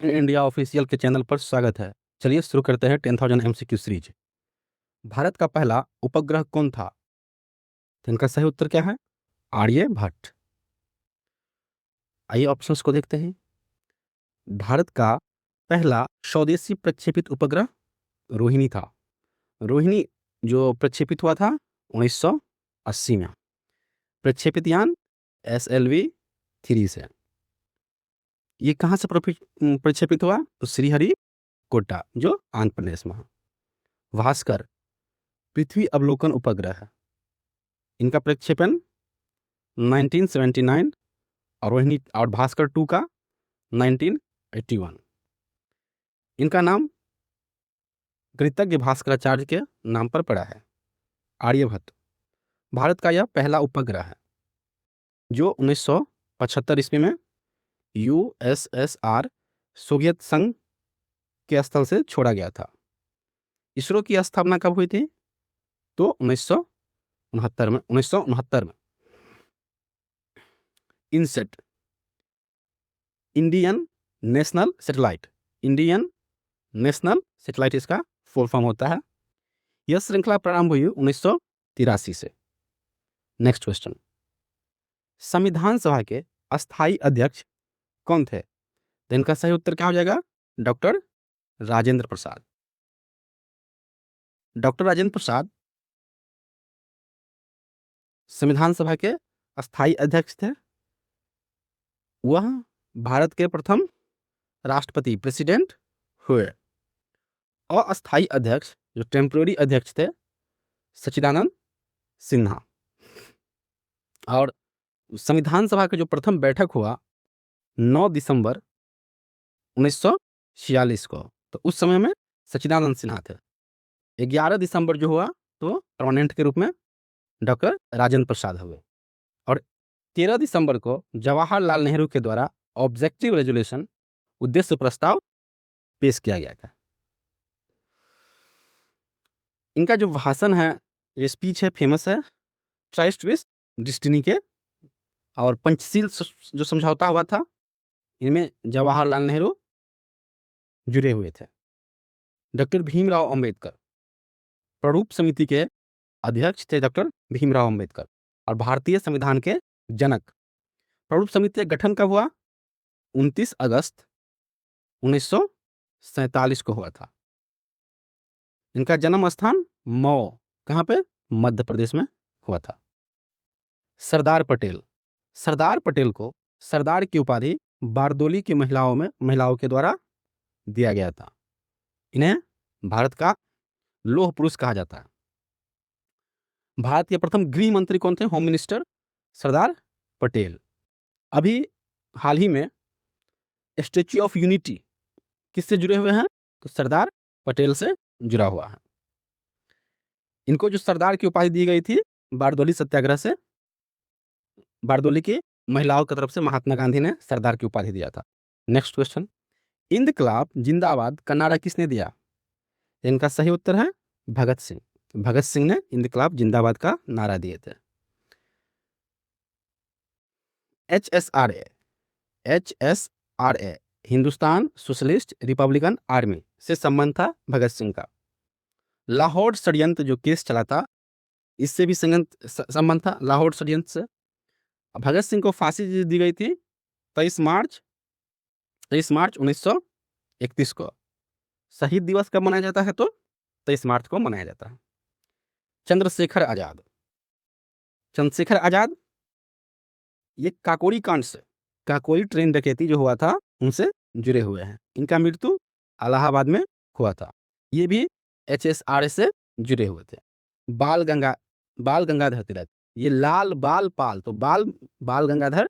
India official के channel पर स्वागत है। चलिए शुरू करते हैं 10,000 एमसीक्यू सीरीज। भारत का पहला उपग्रह कौन था? तो इनका सही उत्तर क्या है? आर्यभट्ट। आइए ऑप्शंस को देखते हैं। भारत का पहला स्वदेशी प्रक्षेपित उपग्रह रोहिणी था। रोहिणी जो प्रक्षेपित हुआ था 1980 में। प्रक्षेपित यान SLV 3 से। ये कहाँ से प्रक्षेपित हुआ? तो श्रीहरिकोटा जो आंध्र प्रदेश में है। भास्कर पृथ्वी अवलोकन उपग्रह है। इनका प्रक्षेपण 1979 और रोहिणी और भास्कर 2 का 1981। इनका नाम कृतज्ञ भास्कराचार्य के नाम पर पड़ा है। आर्यभट्ट भारत का यह पहला उपग्रह है जो 1975 ईस्वी में USSR सोवियत संघ के स्थल से छोड़ा गया था। इसरो की स्थापना कब हुई थी? तो 1969 में। INSAT Indian national satellite. Indian national satellite इसका फुल फॉर्म होता है। यह श्रृंखला प्रारंभ हुई 1983 से। नेक्स्ट क्वेश्चन, संविधान सभा के अस्थाई अध्यक्ष कौन थे? तो इनका सही उत्तर क्या हो जाएगा? डॉक्टर राजेंद्र प्रसाद। डॉक्टर राजेंद्र प्रसाद संविधान सभा के अस्थाई अध्यक्ष थे। वह भारत के प्रथम राष्ट्रपति प्रेसिडेंट हुए। अस्थाई अध्यक्ष जो टेम्पररी अध्यक्ष थे सच्चिदानंद सिन्हा। और संविधान सभा का जो प्रथम बैठक हुआ 9 दिसंबर 1946 को, तो उस समय में सच्चिदानंद सिन्हा थे। 11 दिसंबर जो हुआ तो परमानेंट के रूप में डॉक्टर राजेंद्र प्रसाद हुए। और 13 दिसंबर को जवाहरलाल नेहरू के द्वारा ऑब्जेक्टिव रेजोल्यूशन उद्देश्य प्रस्ताव पेश किया गया था। इनका जो भाषण है, ये स्पीच है, फेमस है, ट्राइस्ट विथ डिस्टिनी के और पंचशील जो समझौता हुआ था, इनमें जवाहरलाल नेहरू जुड़े हुए थे। डॉक्टर भीमराव अंबेडकर प्रारूप समिति के अध्यक्ष थे। डॉक्टर भीमराव अंबेडकर और भारतीय संविधान के जनक। प्रारूप समिति का गठन कब हुआ? 29 अगस्त 1947 को हुआ था। इनका जन्म स्थान मऊ, कहाँ पे? मध्य प्रदेश में हुआ था। सरदार पटेल। सरदार पटेल को सरदार की उपाधि बारदोली की महिलाओं के द्वारा दिया गया था। इन्हें भारत का लौह पुरुष कहा जाता है। भारत के प्रथम गृह मंत्री कौन थे? Home minister Sardar Patel. अभी हाल ही में स्टैच्यू ऑफ यूनिटी किससे जुड़े हुए हैं? तो सरदार पटेल से जुड़ा हुआ है। इनको जो सरदार की उपाधि दी गई थी बारदोली सत्याग्रह से, बारदोली की महिलाओं की तरफ से महात्मा गांधी ने सरदार की उपाधि दिया था। नेक्स्ट क्वेश्चन, इंकलाब जिंदाबाद का नारा किसने दिया? इनका सही उत्तर है भगत सिंह। भगत सिंह ने इंकलाब जिंदाबाद का नारा दिए थे। HSRA Hindustan socialist Republican army से संबंध था भगत सिंह का। लाहौर षड्यंत्र जो केस चला था, इससे भी संबंध था लाहौर षड्यंत्र से। भगत सिंह को फांसी दी गई थी 23 मार्च 1931 को। शहीद दिवस कब मनाया जाता है? तो 23 मार्च को मनाया जाता है। चंद्रशेखर आजाद ये काकोरी कांड से, काकोरी ट्रेन डकैती जो हुआ था उनसे जुड़े हुए हैं। इनका मृत्यु इलाहाबाद में हुआ था। ये भी HSRA से जुड़े हुए थे। बाल गंगाधर तिलक, ये लाल बाल पाल, तो बाल गंगाधर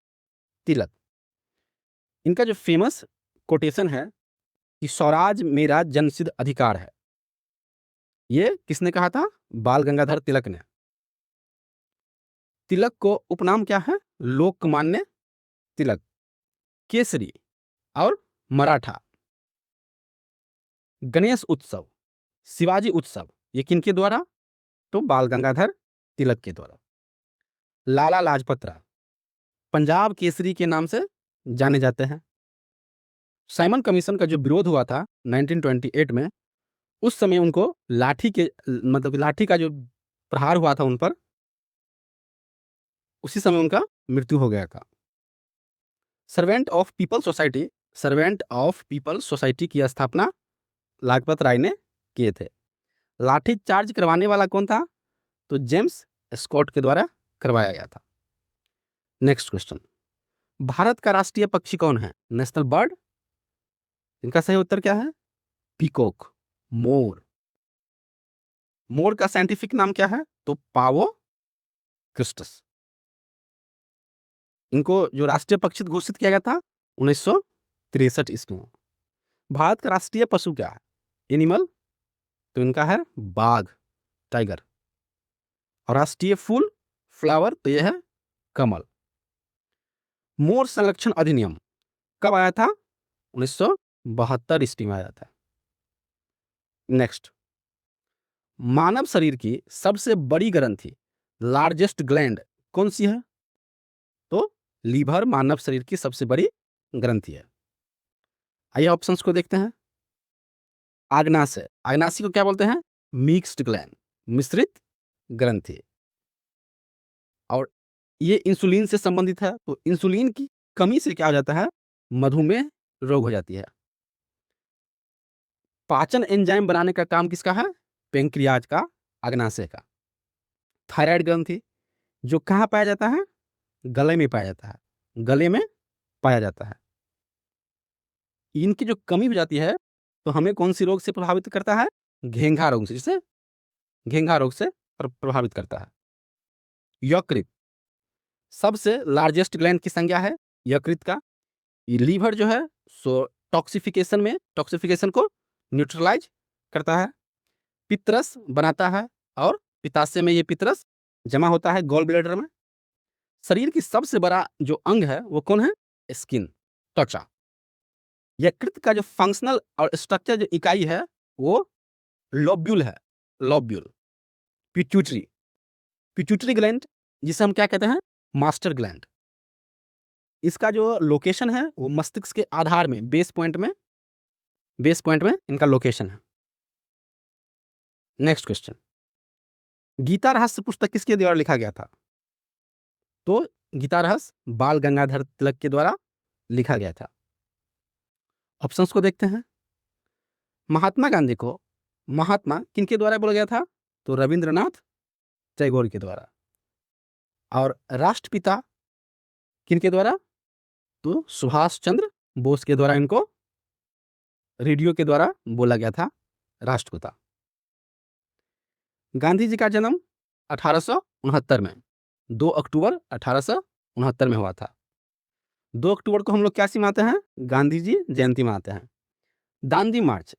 तिलक। इनका जो फेमस कोटेशन है कि स्वराज मेरा जन्मसिद्ध अधिकार है, ये किसने कहा था? बाल गंगाधर तिलक ने। तिलक को उपनाम क्या है? लोकमान्य तिलक, केसरी और मराठा। गणेश उत्सव, शिवाजी उत्सव, ये किनके द्वारा? तो बाल गंगाधर तिलक के द्वारा। लाला लाजपत राय पंजाब केसरी के नाम से जाने जाते हैं। साइमन कमीशन का जो विरोध हुआ था 1928 में, उस समय उनको लाठी के मतलब लाठी का जो प्रहार हुआ था उन पर, उसी समय उनका मृत्यु हो गया था। सर्वेंट ऑफ पीपल सोसाइटी की स्थापना लाजपत राय ने किए थे। लाठी चार्ज करवाने वाला कौन था? तो जेम्स स्कॉट के द्वारा करवाया गया था। नेक्स्ट क्वेश्चन, भारत का राष्ट्रीय पक्षी कौन है? नेशनल बर्ड, इनका सही उत्तर क्या है? पीकॉक, मोर। मोर का साइंटिफिक नाम क्या है? तो पावो क्रिस्टस। इनको जो राष्ट्रीय पक्षी घोषित किया गया था 1963 ईस्वी में। भारत का राष्ट्रीय पशु क्या है? एनिमल, तो इनका है बाघ, टाइगर। और राष्ट्रीय फूल, फ्लावर, तो यह है कमल। मोर संरक्षण अधिनियम कब आया था? 1972 ईस्वी में आया था। नेक्स्ट, मानव शरीर की सबसे बड़ी ग्रंथि, लार्जेस्ट ग्लैंड कौन सी है? तो लीवर मानव शरीर की सबसे बड़ी ग्रंथि है। आइए ऑप्शंस को देखते हैं। आग्नाशय, आग्नाशय को क्या बोलते हैं? मिक्स्ड ग्लैंड, मिश्रित ग्रंथि। और ये इंसुलिन से संबंधित है, तो इंसुलिन की कमी से क्या हो जाता है? मधुमेह रोग हो जाती है। पाचन एंजाइम बनाने का काम किसका है? पेंक्रियाज का, अग्नाशय का। थायराइड ग्रंथि जो कहाँ पाया जाता है? गले में पाया जाता है, गले में पाया जाता है। इनकी जो कमी हो जाती है तो हमें कौन सी रोग से प्रभावित करता है? घेंघा रोग से, जिसे घेंघा रोग से प्रभावित करता है। यकृत सबसे लार्जेस्ट ग्लैंड की संज्ञा है यकृत का। ये लीवर जो है सो टॉक्सिफिकेशन को न्यूट्रलाइज करता है। पित्तरस बनाता है और पित्ताशय में ये पित्तरस जमा होता है गॉल ब्लैडर में। शरीर की सबसे बड़ा जो अंग है वो कौन है? स्किन, त्वचा। यकृत का जो फंक्शनल और स्ट्रक्चर जो इकाई है वो लोब्यूल है, लोब्यूल। पिट्यूटरी, पिट्यूटरी ग्लैंड जिसे हम क्या कहते हैं? Master gland. इसका जो लोकेशन है वो मस्तिष्क के आधार में, बेस पॉइंट में इनका लोकेशन है। नेक्स्ट क्वेश्चन, गीता रहस्य पुस्तक किसके द्वारा लिखा गया था? तो गीता रहस्य बाल गंगाधर तिलक के द्वारा लिखा गया था। ऑप्शंस को देखते हैं। महात्मा गांधी को महात्मा किनके द्वारा बोला गया था? तो रविंद्रनाथ टैगोर के द्वारा। और राष्ट्रपिता किनके द्वारा? तो सुभाष चंद्र बोस के द्वारा इनको रेडियो के द्वारा बोला गया था राष्ट्रपिता। गांधी जी का जन्म 1869 में, 2 अक्टूबर 1869 में हुआ था। 2 अक्टूबर को हम लोग क्या सी मनाते हैं? गांधी जी जयंती मनाते हैं। दांडी मार्च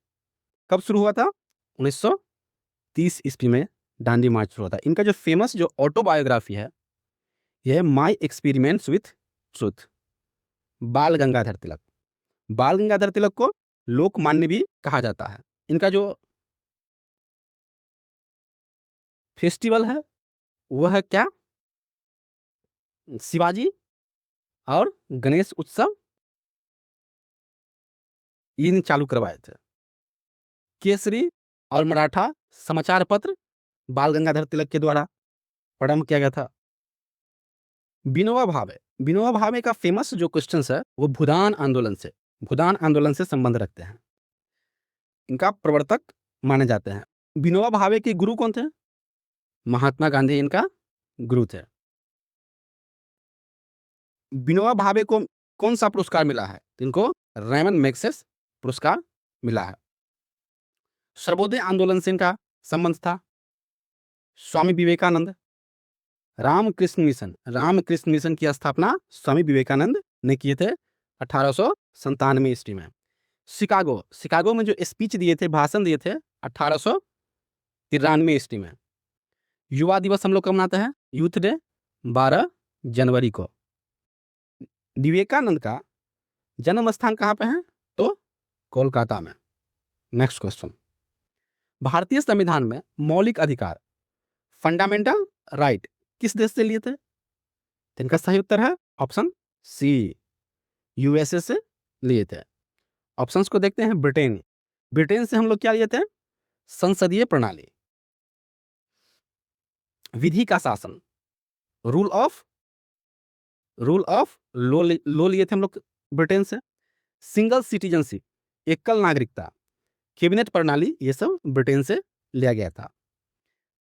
कब शुरू हुआ था? 1930 ईस्वी में दांडी मार्च शुरू हुआ था। इनका जो फेमस जो ऑटोबायोग्राफी है यह है माई एक्सपेरिमेंट्स विथ ट्रुथ, बाल गंगाधर तिलक। बाल गंगाधर तिलक को लोकमान्य भी कहा जाता है। इनका जो फेस्टिवल है वह है क्या? शिवाजी और गणेश उत्सव इन चालू करवाए थे। केसरी और मराठा समाचार पत्र बाल गंगाधर तिलक के द्वारा प्रारंभ किया गया था। विनोबा भावे, विनोबा भावे का फेमस जो क्वेश्चन है वो भूदान आंदोलन से संबंध रखते हैं। इनका प्रवर्तक माने जाते हैं। विनोबा भावे के गुरु कौन थे? महात्मा गांधी इनका गुरु थे। विनोबा भावे को कौन सा पुरस्कार मिला है? इनको रेमन मैग्सेस पुरस्कार मिला है। सर्वोदय आंदोलन से इनका संबंध था। स्वामी विवेकानंद, रामकृष्ण मिशन की स्थापना स्वामी विवेकानंद ने किए थे 1897 ईस्वी में। शिकागो में जो स्पीच दिए थे, भाषण दिए थे 1893 ईस्वी में। युवा दिवस हम लोग कब मनाते हैं? यूथ डे 12 जनवरी को। विवेकानंद का जन्म स्थान कहाँ पे है? तो कोलकाता में। नेक्स्ट क्वेश्चन, भारतीय संविधान में मौलिक अधिकार फंडामेंटल राइट किस देश से लिए थे? तो इनका सही उत्तर है ऑप्शन सी, यूएसए से लिए थे। ऑप्शंस को देखते हैं। ब्रिटेन, ब्रिटेन से हम लोग क्या लिए थे? संसदीय प्रणाली, विधि का शासन, रूल ऑफ लॉ लिए थे हम लोग ब्रिटेन से। सिंगल सिटीजनशिप, एकल नागरिकता, कैबिनेट प्रणाली, ये सब ब्रिटेन से लिया गया था।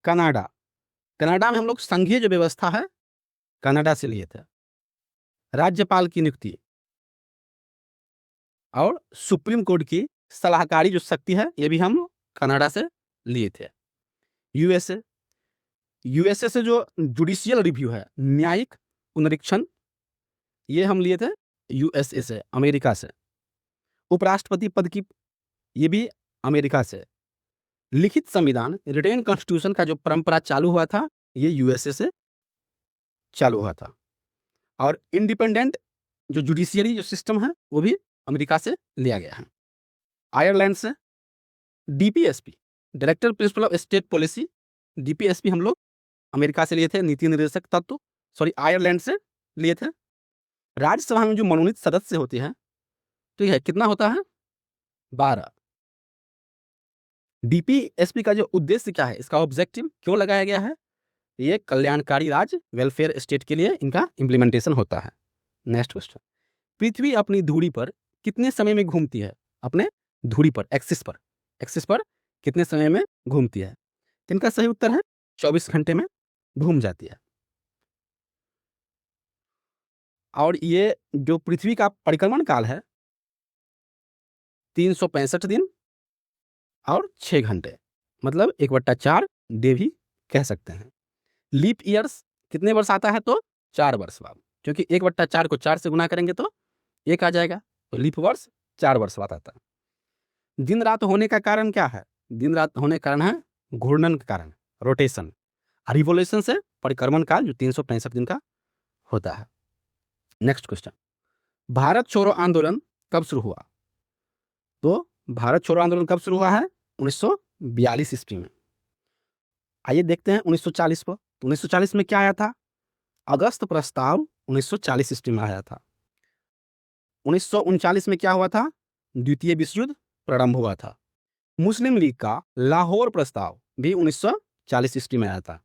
कनाडा, कनाडा में हम लोग संघीय जो व्यवस्था है कनाडा से लिए थे। राज्यपाल की नियुक्ति और सुप्रीम कोर्ट की सलाहकारी जो शक्ति है ये भी हम कनाडा से लिए थे। यूएसए, यूएसए से जो जुडिशियल रिव्यू है, न्यायिक पुनरीक्षण, ये हम लिए थे यूएसए से, अमेरिका से। उपराष्ट्रपति पद की, ये भी अमेरिका से। लिखित संविधान, रिटेन कॉन्स्टिट्यूशन का जो परंपरा चालू हुआ था ये यूएसए से चालू हुआ था। और इंडिपेंडेंट जो जुडिशियरी जो सिस्टम है वो भी अमेरिका से लिया गया है। आयरलैंड से DPSP, director principle of state policy, DPSP हम लोग अमेरिका से लिए थे। नीति निर्देशक तत्व, आयरलैंड से लिए थे। राज्यसभा में जो मनोनीत सदस्य होते हैं, ठीक है, कितना होता है? 12। डीपीएसपी का जो उद्देश्य क्या है, इसका ऑब्जेक्टिव क्यों लगाया गया है? ये कल्याणकारी राज्य, वेलफेयर स्टेट के लिए इनका इंप्लीमेंटेशन होता है। नेक्स्ट क्वेश्चन, पृथ्वी अपनी धुरी पर कितने समय में घूमती है? अपने धुरी पर, एक्सिस पर कितने समय में घूमती है? तो इनका सही उत्तर है 24 घंटे में घूम जाती है। और ये जो पृथ्वी का परिक्रमण काल है 365 दिन और 6 घंटे, मतलब 1/4 डे भी कह सकते हैं। लीप ईयर्स कितने वर्ष आता है? तो 4 वर्ष बाद, क्योंकि 1/4 को 4 से गुना करेंगे तो 1 आ जाएगा, तो लीप वर्ष 4 वर्ष बाद आता है। दिन रात होने का कारण क्या है? दिन रात होने का कारण है घूर्णन के कारण, रोटेशन। रिवोल्यूशन से परिक्रमण काल जो 365 दिन का होता है। नेक्स्ट क्वेश्चन, भारत छोड़ो आंदोलन कब शुरू हुआ? तो भारत छोड़ो आंदोलन कब शुरू हुआ है? 1942 ईस्वी में। आइए देखते हैं 1940 पर। 1940 में क्या आया था? अगस्त प्रस्ताव 1940 ईस्वी में आया था। 1939 में क्या हुआ था? द्वितीय विश्व युद्ध प्रारंभ हुआ था। मुस्लिम लीग का लाहौर प्रस्ताव भी 1940 ईस्वी में आया था।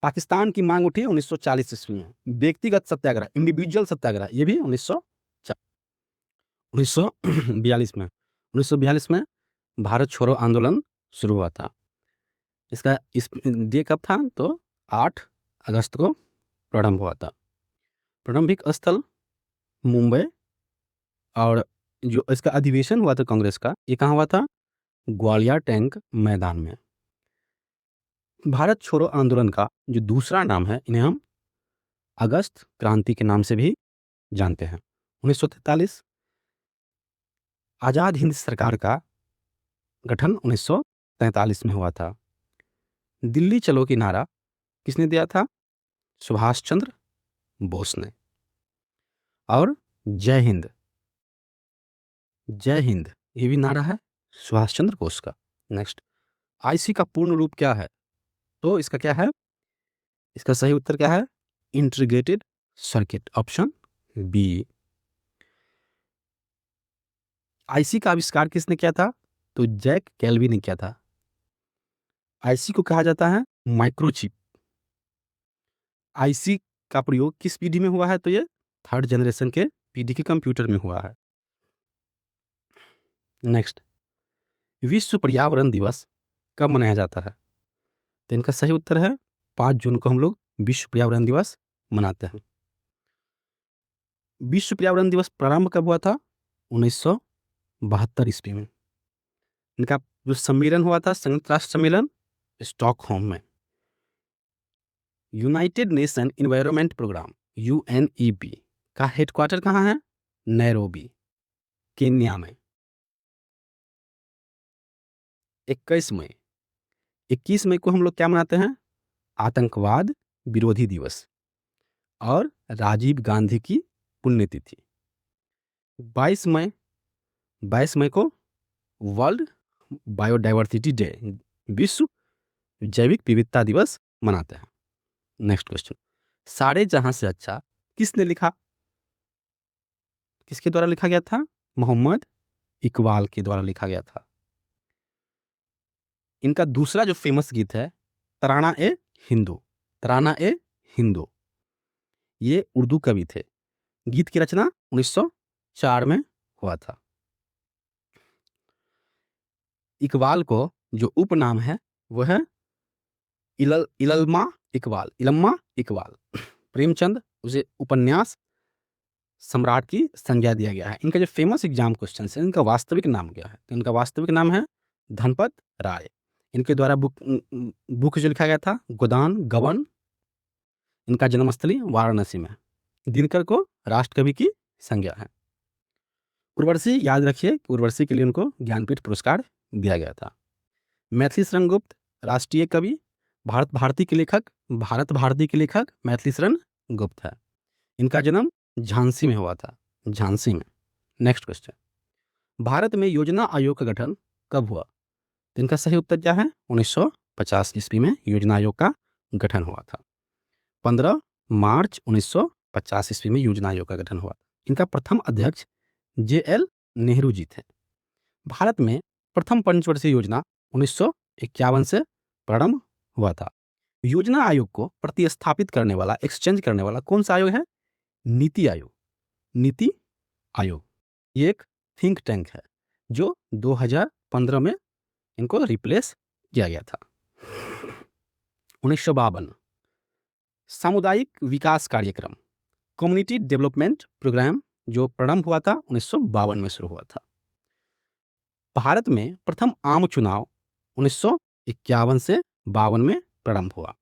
पाकिस्तान की मांग उठी 1940 ईस्वी में। व्यक्तिगत सत्याग्रह, इंडिविजुअल सत्याग्रह, ये भी 1942 में। 1942 में भारत छोड़ो आंदोलन शुरू हुआ था। इसका डे कब था? तो 8 अगस्त को प्रारंभ हुआ था। प्रारंभिक स्थल मुंबई, और जो इसका अधिवेशन हुआ था कांग्रेस का, ये कहाँ हुआ था? ग्वालियर टैंक मैदान में। भारत छोड़ो आंदोलन का जो दूसरा नाम है, इन्हें हम अगस्त क्रांति के नाम से भी जानते हैं। 1943 आजाद हिंद सरकार का गठन 1943 में हुआ था। दिल्ली चलो की नारा किसने दिया था? सुभाष चंद्र बोस ने। और जय हिंद, जय हिंद, ये भी नारा है सुभाष चंद्र बोस का। नेक्स्ट, आईसी का पूर्ण रूप क्या है? तो इसका क्या है? इसका सही उत्तर क्या है? Integrated circuit, option B. IC का आविष्कार किसने किया था? तो जैक केल्विन ने किया था। आईसी को कहा जाता है माइक्रोचिप। आईसी का प्रयोग किस पीढ़ी में हुआ है? तो ये 3rd जनरेशन के पीढ़ी के कंप्यूटर में हुआ है। नेक्स्ट, विश्व पर्यावरण दिवस कब मनाया जाता है? तो इनका सही उत्तर है 5 जून को हम लोग विश्व पर्यावरण दिवस मनाते हैं। विश्व पर्यावरण दिवस प्रारंभ कब हुआ था? 1972 ईस्वी में। इनका जो सम्मेलन हुआ था, संयुक्त राष्ट्र सम्मेलन, स्टॉकहोम में। United Nation Environment Programme UNEP का हेडक्वार्टर कहाँ है? नैरोबी, केन्या में। 21 मई को हम लोग क्या मनाते हैं? आतंकवाद विरोधी दिवस और राजीव गांधी की पुण्यतिथि। 22 मई को वर्ल्ड बायोडाइवर्सिटी डे, विश्व जैविक विविधता दिवस मनाते हैं। नेक्स्ट क्वेश्चन, सारे जहां से अच्छा किसने लिखा? किसके द्वारा लिखा गया था? मोहम्मद इकबाल के द्वारा लिखा गया था। इनका दूसरा जो फेमस गीत है तराना ए हिंदू, तराना ए हिंदू, ये उर्दू कवि थे। गीत की रचना 1904 में हुआ था। इकबाल को जो उपनाम है वो है इलल्मा इकबाल, इलम्मा इकबाल। प्रेमचंद उसे उपन्यास सम्राट की संज्ञा दिया गया है। इनका जो फेमस एग्जाम क्वेश्चन है, इनका वास्तविक नाम क्या है? तो इनका वास्तविक नाम है धनपत राय। इनके द्वारा बुक जो लिखा गया था गोदान गबन। इनका जन्मस्थली वाराणसी में। दिनकर को राष्ट्रकवि की संज्ञा है। उर्वशी याद रखिए, उर्वशी के लिए उनको ज्ञानपीठ पुरस्कार दिया गया था। मैथिली शरण गुप्त राष्ट्रीय कवि, भारत भारती के लेखक मैथिली शरण गुप्त है। इनका जन्म झांसी में हुआ था, झांसी में। नेक्स्ट क्वेश्चन, भारत में योजना आयोग का गठन कब हुआ? तो इनका सही उत्तर क्या है? 1950 ईस्वी में योजना आयोग का गठन हुआ था। 15 मार्च 1950 ईस्वी में योजना आयोग का गठन हुआ। इनका प्रथम अध्यक्ष JL नेहरू जी थे। भारत में प्रथम पंचवर्षीय योजना 1951 से प्रारंभ हुआ था। योजना आयोग को प्रतिस्थापित करने वाला, एक्सचेंज करने वाला कौन सा आयोग है? नीति आयोग। नीति आयोग ये एक थिंक टैंक है जो 2015 में इनको रिप्लेस किया गया था। 1952 सामुदायिक विकास कार्यक्रम, कम्युनिटी डेवलपमेंट प्रोग्राम जो प्रारंभ हुआ था 1952 में शुरू हुआ था। भारत में प्रथम आम चुनाव 1951 से 52 में प्रारंभ हुआ।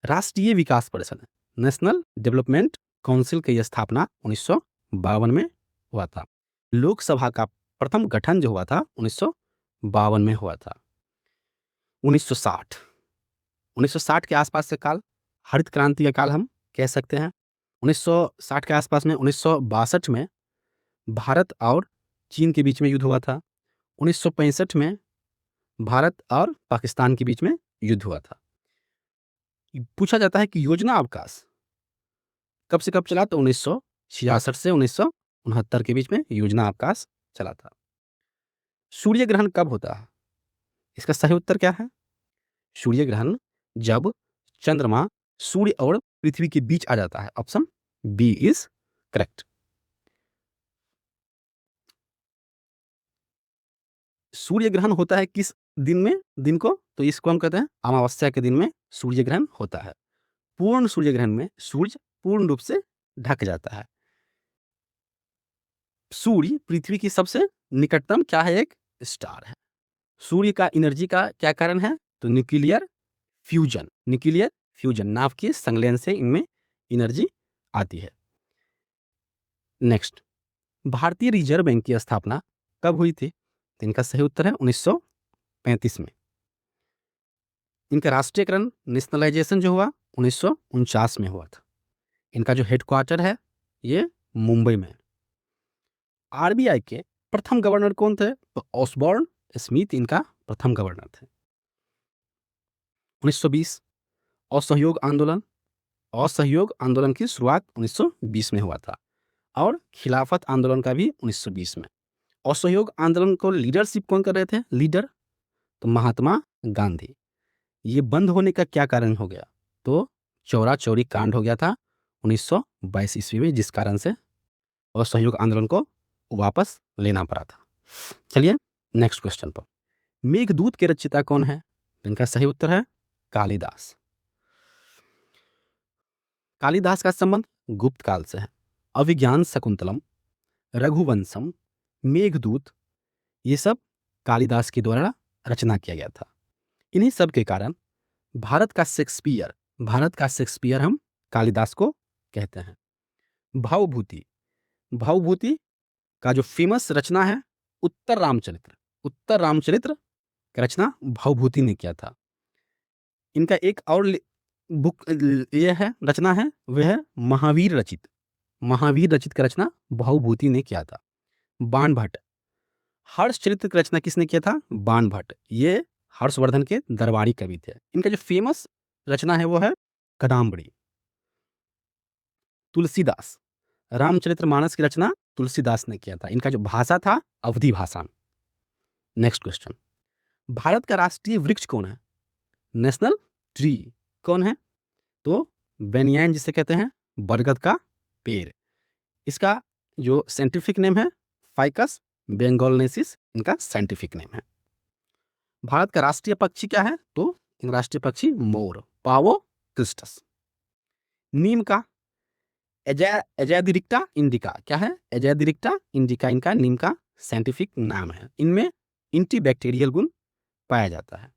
राष्ट्रीय विकास परिषद, नेशनल डेवलपमेंट काउंसिल की स्थापना 1952 में हुआ था। लोकसभा का प्रथम गठन जो हुआ था 1952 में हुआ था। 1960 के आसपास से काल हरित क्रांति का काल हम कह सकते हैं। 1960 के आसपास में 1962 में भारत और चीन के बीच में युद्ध हुआ था। 1965 में भारत और पाकिस्तान के बीच में युद्ध हुआ था। पूछा जाता है कि योजना अवकाश कब से कब चला? तो 1966 से 1969 के बीच में योजना अवकाश चला था। सूर्य ग्रहण कब होता है? इसका सही उत्तर क्या है? सूर्य ग्रहण जब चंद्रमा सूर्य और पृथ्वी के बीच आ जाता है। Option B is correct. सूर्य ग्रहण होता है किस दिन में? दिन को तो इसको हम कहते हैं अमावस्या के दिन में सूर्य ग्रहण होता है। पूर्ण सूर्य ग्रहण में सूर्य पूर्ण रूप से ढक जाता है। सूर्य पृथ्वी की सबसे निकटतम क्या है? एक स्टार है। सूर्य का एनर्जी का क्या कारण है? तो न्यूक्लियर फ्यूजन। न्यूक्लियर फ्यूजन नाभ के संलयन से इनमें एनर्जी आती है। नेक्स्ट, भारतीय रिजर्व बैंक की स्थापना कब हुई थी? तो इनका सही उत्तर है 1935 में। इनका राष्ट्रीयकरण, नेशनलाइजेशन जो हुआ 1949 में हुआ था। इनका जो हेडक्वार्टर है ये मुंबई में। आरबीआई के प्रथम गवर्नर कौन थे? तो ऑसबॉर्न स्मिथ इनका प्रथम गवर्नर थे। 1920 असहयोग आंदोलन, असहयोग आंदोलन की शुरुआत 1920 में हुआ था और खिलाफत आंदोलन का भी 1920 में। असहयोग आंदोलन को लीडरशिप कौन कर रहे थे? लीडर तो महात्मा गांधी। ये बंद होने का क्या कारण हो गया? तो चौरा चौरी कांड हो गया था 1922 ईस्वी में, जिस कारण से असहयोग आंदोलन को वापस लेना पड़ा था। चलिए नेक्स्ट क्वेश्चन पर। मेघदूत के रचयिता कौन है? इनका सही उत्तर है कालिदास। कालिदास का संबंध गुप्त काल से है। अभिज्ञान शकुंतलम, रघुवंशम, मेघदूत ये सब कालिदास के द्वारा रचना किया गया था। इन्हीं सब के कारण भारत का शेक्सपियर हम कालिदास को कहते हैं। भावभूति, भावभूति का जो फेमस रचना है उत्तर रामचरित्र का रचना भावभूति ने किया था। इनका एक और बुक ये है, रचना है, वह है महावीर रचित का रचना भावभूति ने किया था। बाण भट्ट, हर्षचरित्र की रचना किसने किया था? बाण भट्ट। ये हर्षवर्धन के दरबारी कवि थे। इनका जो फेमस रचना है वो है कदम्बरी। तुलसीदास, रामचरितमानस की रचना तुलसीदास ने किया था। इनका जो भाषा था अवधी भाषा, नेक्स्ट क्वेश्चन, भारत का राष्ट्रीय वृक्ष कौन है? नेशनल ट्री कौन है? तो बेनियान जिसे कहते हैं, बरगद का पेड़। इसका जो साइंटिफिक नेम है फाइकस बेंगोलनेसिस, इनका साइंटिफिक नेम है। भारत का राष्ट्रीय पक्षी क्या है? तो राष्ट्रीय पक्षी मोर, पावो क्रिस्टस। नीम का एजादिरिक्टा इंडिका क्या है? एजादिरिक्टा इंडिका इनका नीम का साइंटिफिक नाम है। इनमें एंटीबैक्टीरियल गुण पाया जाता है।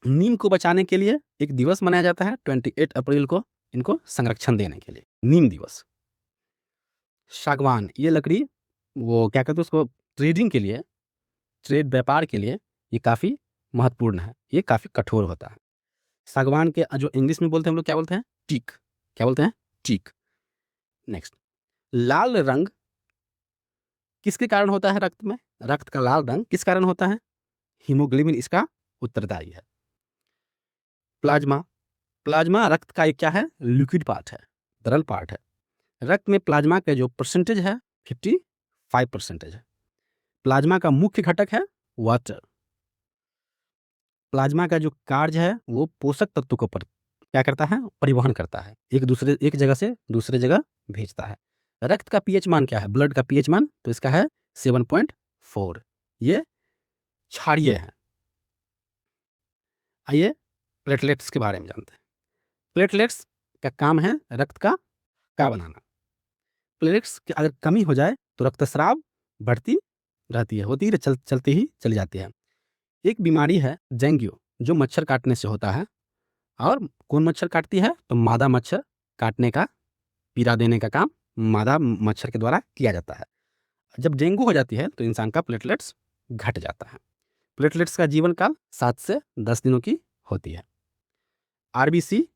नीम को बचाने के लिए एक दिवस मनाया जाता है 28 अप्रैल को, इनको संरक्षण देने के लिए, नीम दिवस। सागवान, ये लकड़ी वो क्या कहते हैं उसको, ट्रेडिंग के लिए, ट्रेड व्यापार के लिए ये काफ़ी महत्वपूर्ण है, ये काफ़ी कठोर होता है। सागवान के जो इंग्लिश में बोलते हैं हम लोग क्या बोलते हैं? टीक। क्या बोलते हैं? टीक। नेक्स्ट, लाल रंग किसके कारण होता है रक्त में? रक्त का लाल रंग किस कारण होता है? हीमोग्लोबिन इसका उत्तरदायी है। प्लाज्मा, प्लाज्मा रक्त का एक क्या है? लिक्विड पार्ट है, तरल पार्ट है। रक्त में प्लाज्मा का जो परसेंटेज है 55% है। प्लाज्मा का मुख्य घटक है वाटर। प्लाज्मा का जो कार्य है वो पोषक तत्व को क्या करता है? परिवहन करता है, एक जगह से दूसरे जगह भेजता है। रक्त का पीएच मान क्या है? ब्लड का पीएच मान तो इसका है 7.4। ये क्षारीय है। आइए प्लेटलेट्स के बारे में जानते हैं। प्लेटलेट्स का काम है रक्त का बनाना। प्लेटलेट्स की अगर कमी हो जाए तो रक्तस्राव बढ़ती रहती है, होती है, चलती ही चली जाती है। एक बीमारी है डेंगू, जो मच्छर काटने से होता है। और कौन मच्छर काटती है? तो मादा मच्छर काटने का, पीड़ा देने का काम मादा मच्छर के द्वारा किया जाता है। जब डेंगू हो जाती है तो इंसान का प्लेटलेट्स घट जाता है। प्लेटलेट्स का जीवन काल 7 से 10 दिनों की होती है। आरबीसी,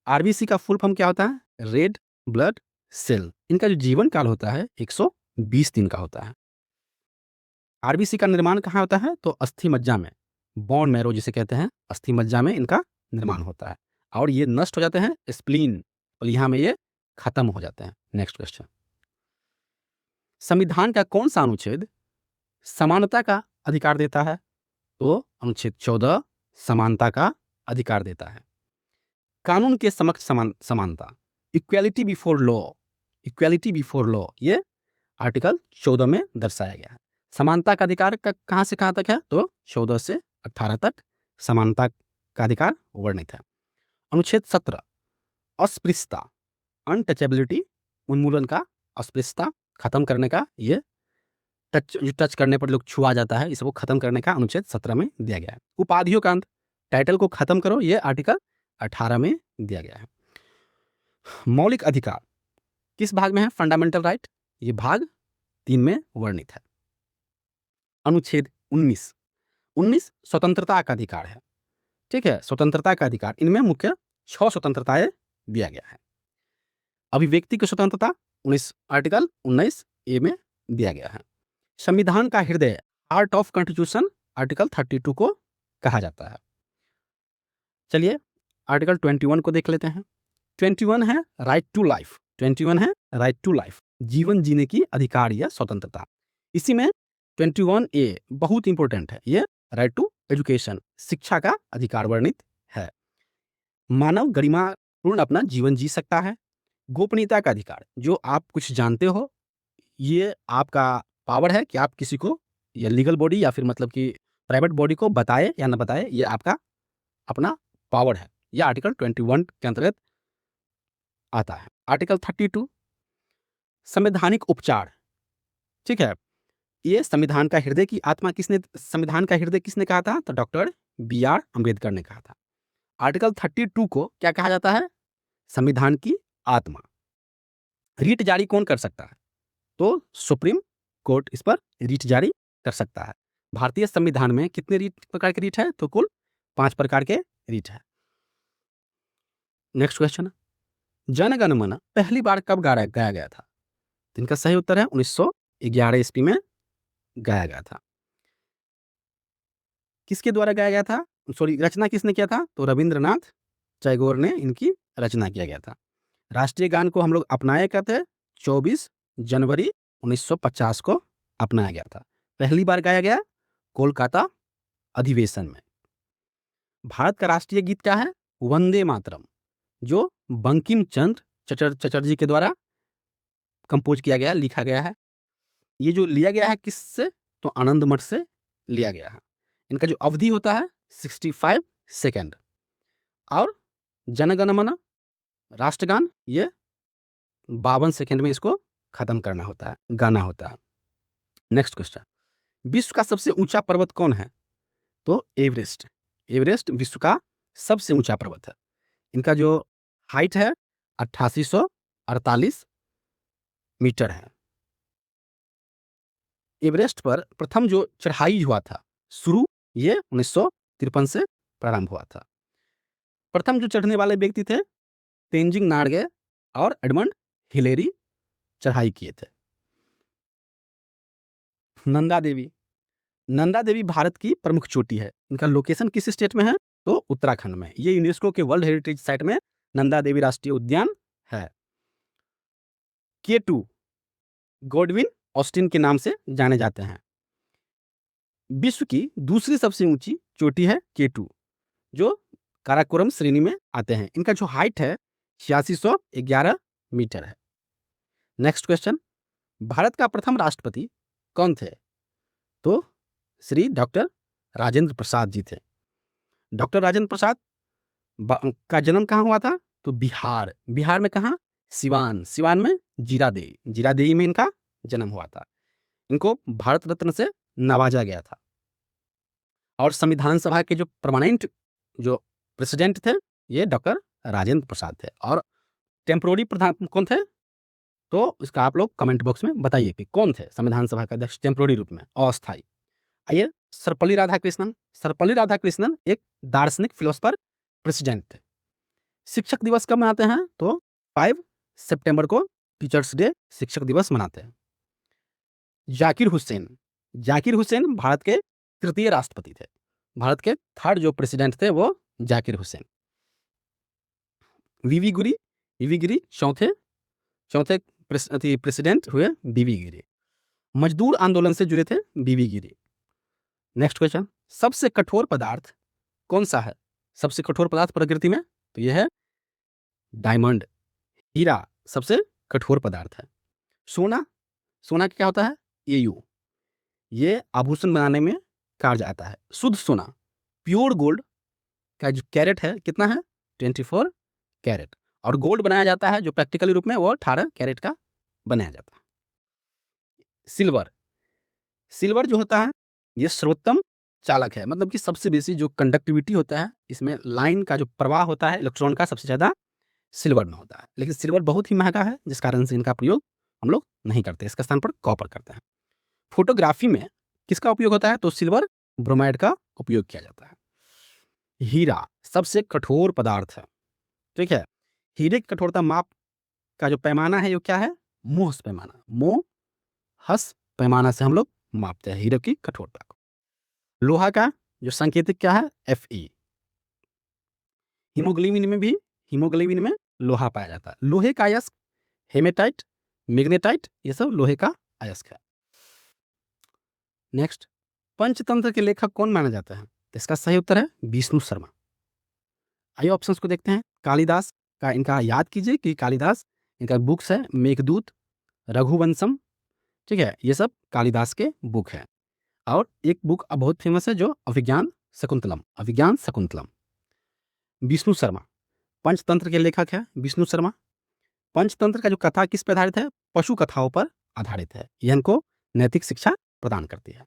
आरबीसी का फुल फॉर्म क्या होता है? Red blood cell. इनका जो जीवन काल होता है 120 दिन का होता है। आरबीसी का निर्माण कहाँ होता है? तो अस्थि मज्जा में, बोन मैरो जिसे कहते हैं, अस्थि मज्जा में इनका निर्माण होता है। और ये नष्ट हो जाते हैं स्प्लीन, और यहाँ में ये खत्म हो जाते हैं। नेक्स्ट क्वेश्चन, संविधान का कौन सा अनुच्छेद समानता का अधिकार देता है? तो अनुच्छेद 14 समानता का अधिकार देता है। कानून के समक्ष समानता, equality before law, equality before law, ये आर्टिकल 14 में दर्शाया गया है। समानता का अधिकार का कहाँ से कहाँ तक है? तो 14 से 18 तक समानता का अधिकार वर्णित है। अनुच्छेद 17 अस्पृश्यता, अनटचेबिलिटी, उन्मूलन का, अस्पृश्यता खत्म करने का, ये टच करने पर लोग छुआ जाता है, इसको खत्म करने का अनुच्छेद 17 में दिया गया है। उपाधियों का अंत, टाइटल को खत्म करो, ये आर्टिकल 18 में दिया गया है। मौलिक अधिकार किस भाग में है? फंडामेंटल राइट, ये भाग 3 में वर्णित है। अनुच्छेद 19 स्वतंत्रता का अधिकार है। ठीक है, स्वतंत्रता का अधिकार, इनमें मुख्य 6 स्वतंत्रताएं दिया गया है। अभिव्यक्ति की स्वतंत्रता आर्टिकल 19 ए में दिया गया है। संविधान का हृदय, हार्ट ऑफ कॉन्स्टिट्यूशन, आर्टिकल 32 को कहा जाता है। चलिए आर्टिकल 21 को देख लेते हैं। 21 है राइट टू लाइफ, 21 है राइट टू लाइफ, जीवन जीने की अधिकार या स्वतंत्रता। इसी में 21 ए बहुत इंपॉर्टेंट है, ये राइट टू एजुकेशन, शिक्षा का अधिकार वर्णित है। मानव गरिमापूर्ण अपना जीवन जी सकता है। गोपनीयता का अधिकार, जो आप कुछ जानते हो, ये आपका पावर है कि आप किसी को, या लीगल बॉडी या फिर मतलब कि प्राइवेट बॉडी को बताए या ना बताए, ये आपका अपना पावर है। यह आर्टिकल 21 के अंतर्गत आता है। आर्टिकल 32 संवैधानिक उपचार, ठीक है, ये संविधान का हृदय की आत्मा संविधान का हृदय किसने कहा था? तो डॉक्टर BR अम्बेडकर ने कहा था। आर्टिकल 32 को क्या कहा जाता है? संविधान की आत्मा। रीट जारी कौन कर सकता है? तो सुप्रीम कोर्ट इस पर रीट जारी कर सकता है। भारतीय संविधान में कितने प्रकार के रीट है? तो कुल 5 प्रकार के रीट है। नेक्स्ट क्वेश्चन, जन गण मन पहली बार कब गाया गया था? तो इनका सही उत्तर है 1911 ईस्वी में गाया गया था। किसके द्वारा गाया गया था? रचना किसने किया था? तो रविंद्रनाथ टैगोर ने इनकी रचना किया गया था। राष्ट्रीय गान को हम लोग अपनाया करते 24 जनवरी 1950 को अपनाया गया था। पहली बार गाया गया कोलकाता अधिवेशन में। भारत का राष्ट्रीय गीत क्या है? वंदे मातरम, जो बंकिम चंद्र चटर्जी के द्वारा कंपोज किया गया, लिखा गया है। ये जो लिया गया है किससे? तो आनंद मठ से लिया गया है। इनका जो अवधि होता है 65 सेकेंड। और जनगण मन राष्ट्रगान, ये 52 सेकेंड में इसको खत्म करना होता है, गाना होता है। नेक्स्ट क्वेश्चन, विश्व का सबसे ऊंचा पर्वत कौन है? तो एवरेस्ट। एवरेस्ट विश्व का सबसे ऊंचा पर्वत है। इनका जो हाइट है 8848 मीटर है। एवरेस्ट पर प्रथम जो चढ़ाई हुआ था शुरू, ये 1953 से प्रारंभ हुआ था। प्रथम जो चढ़ने वाले व्यक्ति थे तेंजिंग नार्गे और एडमंड हिलेरी चढ़ाई किए थे। नंदा देवी। नंदा देवी भारत की प्रमुख चोटी है। इनका लोकेशन किस स्टेट में है? तो उत्तराखंड में। ये यूनेस्को के वर्ल्ड हेरिटेज साइट में नंदा देवी राष्ट्रीय उद्यान है। K2 गॉडविन ऑस्टिन के नाम से जाने जाते हैं। विश्व की दूसरी सबसे ऊंची चोटी है K2, जो काराकोरम श्रेणी में आते हैं। इनका जो हाइट है 8611 मीटर है। नेक्स्ट क्वेश्चन, भारत का प्रथम राष्ट्रपति कौन थे? तो श्री डॉक्टर राजेंद्र प्रसाद जी थे। डॉक्टर राजेंद्र प्रसाद का जन्म कहाँ हुआ था? तो बिहार। बिहार में कहाँ? सिवान। सिवान में जीरादेई। जीरादेई में इनका जन्म हुआ था। इनको भारत रत्न से नवाजा गया था। और संविधान सभा के जो परमानेंट जो प्रेसिडेंट थे, ये डॉक्टर राजेंद्र प्रसाद थे। और टेम्पोररी प्रधान कौन थे? तो इसका आप लोग कमेंट बॉक्स में बताइए कि कौन थे संविधान सभा का अध्यक्ष टेम्पोररी रूप में, अस्थायी। आइए, सर्वपल्ली राधाकृष्णन। सर्वपल्ली राधाकृष्णन एक दार्शनिक फिलोसफर प्रेसिडेंट थे। शिक्षक दिवस कब मनाते हैं? तो 5 सितंबर को टीचर्स डे, शिक्षक दिवस मनाते हैं। जाकिर हुसैन। जाकिर हुसैन भारत के तृतीय राष्ट्रपति थे। भारत के थर्ड जो प्रेसिडेंट थे वो जाकिर हुसैन। वीवी गिरी। वीवी गिरी चौथे प्रेसिडेंट हुए वीवी गिरी। मजदूर आंदोलन से जुड़े थे वीवी गिरी। नेक्स्ट क्वेश्चन, सबसे कठोर पदार्थ कौन सा है? सबसे कठोर पदार्थ प्रकृति में, तो यह है डायमंड, हीरा सबसे कठोर पदार्थ है। सोना। सोना क्या होता है? Au। ये आभूषण बनाने में कार्य आता है। शुद्ध सोना, प्योर गोल्ड का जो कैरेट है कितना है? 24 कैरेट। और गोल्ड बनाया जाता है जो प्रैक्टिकली रूप में वो 18 कैरेट का बनाया जाता है। सिल्वर। सिल्वर जो होता है ये सर्वोत्तम चालक है, मतलब कि सबसे बेसी जो कंडक्टिविटी होता है इसमें, लाइन का जो प्रवाह होता है इलेक्ट्रॉन का, सबसे ज़्यादा सिल्वर में होता है। लेकिन सिल्वर बहुत ही महंगा है, जिस कारण से इनका प्रयोग हम लोग नहीं करते। इसके स्थान पर कॉपर करते हैं। फोटोग्राफी में किसका उपयोग होता है? तो सिल्वर ब्रोमाइड का उपयोग किया जाता है। हीरा सबसे कठोर पदार्थ है, ठीक है। हीरे की कठोरता माप का जो पैमाना है वो क्या है? मोहस पैमाना। मोहस पैमाना से हम लोग मापते हैं हीरे की कठोरता को। लोहा का जो सांकेतिक क्या है? Fe। हीमोग्लोबिन में लोहा पाया जाता है। लोहे का अयस्क हेमेटाइट, मैग्नेटाइट, ये सब लोहे का अयस्क है। नेक्स्ट, पंचतंत्र के लेखक कौन माना जाता है? तो इसका सही उत्तर है विष्णु शर्मा। आइए ऑप्शंस को देखते हैं। कालिदास का इनका याद कीजिए कि कालिदास, इनका बुक्स है मेघदूत, रघुवंशम, ठीक है, ये सब कालिदास के बुक है। और एक बुक बहुत फेमस है जो अभिज्ञान शकुंतलम। अभिज्ञान शकुंतलम। विष्णु शर्मा पंचतंत्र के लेखक है। विष्णु शर्मा। पंचतंत्र का जो कथा किस पर आधारित है? पशु कथाओं पर आधारित है। यह इनको नैतिक शिक्षा प्रदान करती है।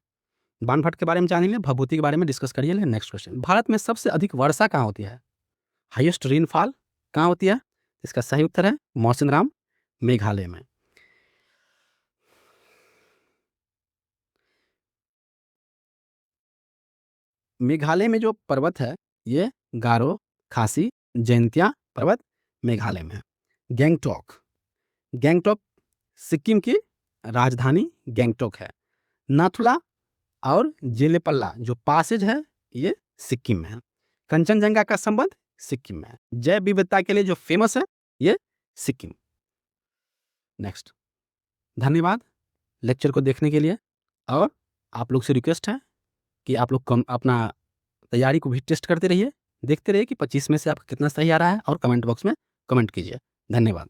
बाणभट्ट के बारे में जानिए, भभूति के बारे में डिस्कस करिए। नेक्स्ट क्वेश्चन, भारत में सबसे अधिक वर्षा कहाँ होती है? हाईएस्ट रेनफॉल कहाँ होती है? इसका सही उत्तर है मौसिनराम, मेघालय में। मेघालय में जो पर्वत है ये गारो, खासी, जैंतिया पर्वत मेघालय में है। गैंगटॉक। गैंगटॉक सिक्किम की राजधानी गैंगटॉक है। नाथुला और जेलेपल्ला जो पासेज है ये सिक्किम में है। कंचनजंगा का संबंध सिक्किम में है। जैव विविधता के लिए जो फेमस है ये सिक्किम। नेक्स्ट, धन्यवाद लेक्चर को देखने के लिए। और आप लोग से रिक्वेस्ट है कि आप लोग अपना तैयारी को भी टेस्ट करते रहिए, देखते रहिए कि 25 में से आपका कितना सही आ रहा है और कमेंट बॉक्स में कमेंट कीजिए। धन्यवाद।